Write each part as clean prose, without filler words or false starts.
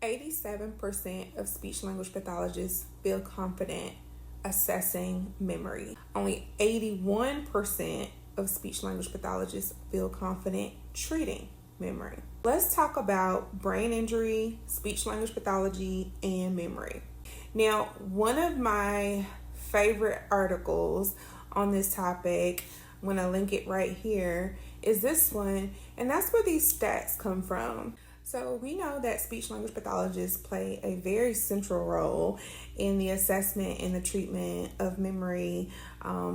87% of speech language pathologists feel confident assessing memory. Only 81% of speech language pathologists feel confident treating memory. Let's talk about brain injury, speech language pathology, and memory. Now, one of my favorite articles on this topic, I'm going to link it right here, is this one, and that's where these stats come from. So we know that speech language pathologists play a very central role in the assessment and the treatment of memory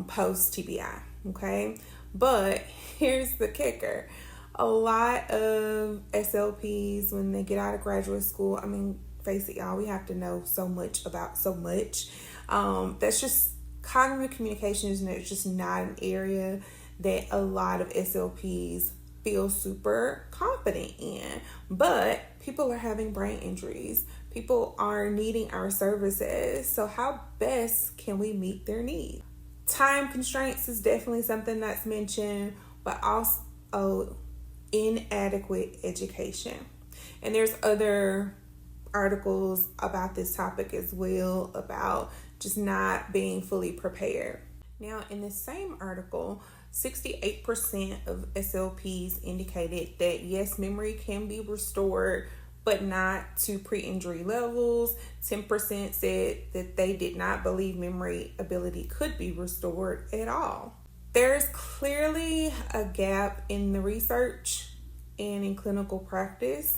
post TBI, okay? But here's the kicker. A lot of SLPs, when they get out of graduate school, I mean, face it, y'all, we have to know so much about so much. That's just cognitive communications, and it's just not an area that a lot of SLPs feel super confident in. But people are having brain injuries. People are needing our services. So how best can we meet their needs? Time constraints is definitely something that's mentioned, but also inadequate education. And there's other articles about this topic as well, about just not being fully prepared. Now, in the same article, 68% of SLPs indicated that yes, memory can be restored, but not to pre-injury levels. 10% said that they did not believe memory ability could be restored at all. There's clearly a gap in the research and in clinical practice,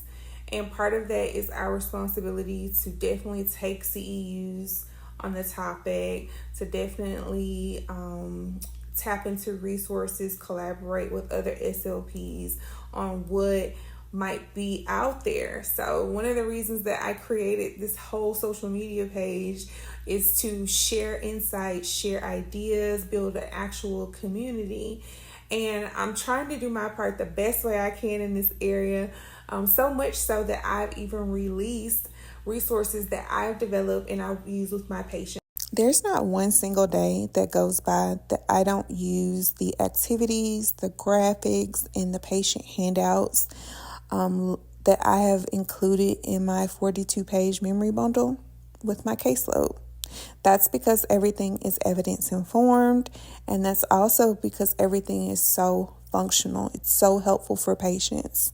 and part of that is our responsibility to definitely take CEUs on the topic, to definitely tap into resources, collaborate with other SLPs on what might be out there. So one of the reasons that I created this whole social media page is to share insights, share ideas, build an actual community. And I'm trying to do my part the best way I can in this area, so much so that I've even released resources that I've developed and I use with my patients. There's not one single day that goes by that I don't use the activities, the graphics, and the patient handouts that I have included in my 42-page memory bundle with my caseload. That's because everything is evidence informed, and that's also because everything is so functional. It's so helpful for patients.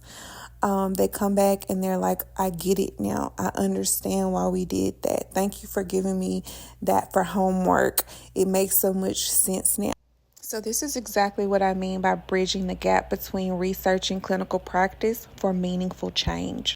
They come back and they're like, I get it now. I understand why we did that. Thank you for giving me that for homework. It makes so much sense now. So this is exactly what I mean by bridging the gap between research and clinical practice for meaningful change.